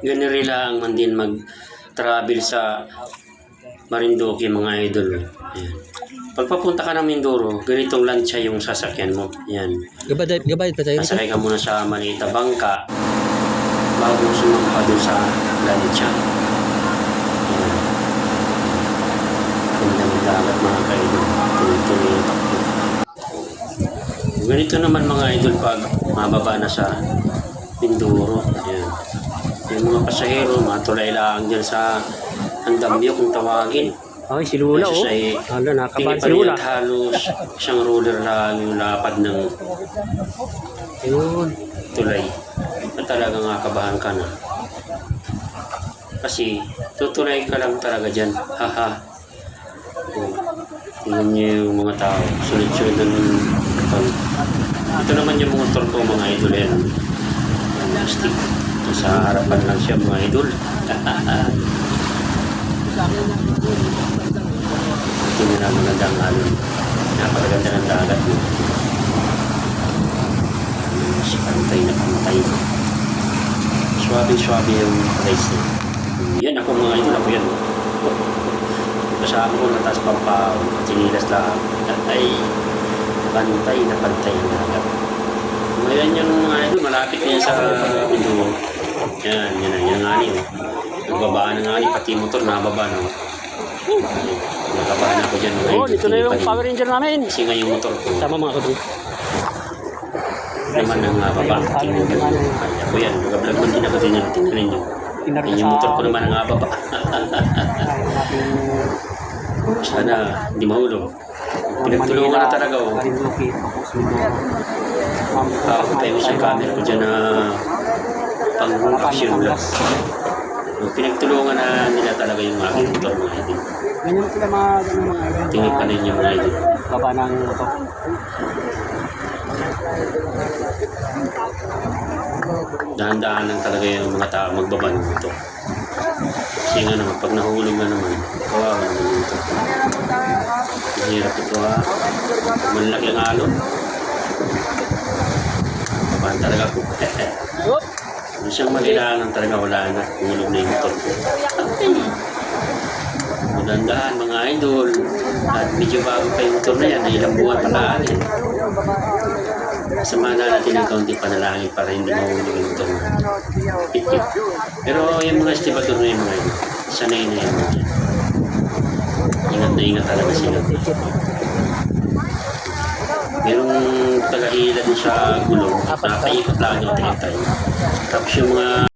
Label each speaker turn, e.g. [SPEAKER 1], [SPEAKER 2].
[SPEAKER 1] Ganun lang man din mag-travel sa Marinduque mga idol. Ayan. Pagpapunta ka ng Mindoro, ganitong lansya yung sasakyan mo. Ayan.
[SPEAKER 2] Gabay pa tayo rito.
[SPEAKER 1] Masakay ka muna sa Manita Bangka bago sumampa doon sa lansya. Ayan. Gandang dagat mga ka-idol. Tuloy-tuloy yung takbo. Ganito naman mga idol pag mababa na sa Mindoro. Ayan. Yung mga pasahero, matulay lang dyan sa Andamyo kung tawagin.
[SPEAKER 2] Ay, si Lula oh. Hala, nakabahan si Lula.
[SPEAKER 1] Halos isang roller lang yung lapad ng
[SPEAKER 2] Ayun.
[SPEAKER 1] tulay. At talagang nakabahan ka na. Kasi tutulay ka lang talaga dyan. Haha. Tingnan niyo yung mga tao. Sunod-sunod ng motor. Ito naman yung motor ko mga idol yan. Stick. Sa harapan lang siya mga idol. Tingnan na magandang alon. Napakaganda ng dagat mo. Pantay na pantay. Swabe-swabe yung place niya. Yan ako mga idol. Ako yan. Kasama ko natas pampaw. Sinilas lang. Ay pantay na pantay ang dagat. Ngayon yung mga idol. Malapit na yan sa Mindoro. Yan nga niyo. Nagbabaan na nga niyo. Pati motor nababa na. Nakabahan ako dyan.
[SPEAKER 2] Oh, dito na yung Power Ranger namin.
[SPEAKER 1] Kasi nga yung motor ko.
[SPEAKER 2] Tama mga kabro.
[SPEAKER 1] Naman ang baba. Tingnan nyo. Ako yan. Nag-vlog man din ako din yan. Tingnan nyo. Yung motor ko naman ang baba. Sana hindi mahulog. Pinagtulungan na talaga. Ako pa yung isang camera ko dyan na pang-action vlog. Pinagtulungan na nila talaga yung aking motor mga idol.
[SPEAKER 2] Ganyan sila mga
[SPEAKER 1] Tingin pa rin yung mga idol.
[SPEAKER 2] baba ng motor.
[SPEAKER 1] Dahan-dahan lang talaga yung mga tao magbaba ng motor. Kasi nga naman, pag nahulog na naman, kawawa naman yung motor. Mahirap ito ha. Malaki ang alon. Kapahan talaga po. Hindi siyang magkailangan talaga, wala na. Hulog na yung motor ko. Magandaan mga idol. At medyo bago pa yung motor na yan. Ilang buwan pa lang yan. Samahan natin yung kaunting panalangin para hindi mahulog yung motor na. Pero yung mga estibador na yung mga idol, sanay na yan. Ingat na ingat talaga sila. Merong tagahila din sa gulong. Nakaikot lang yung tinitay. Tapos yung mga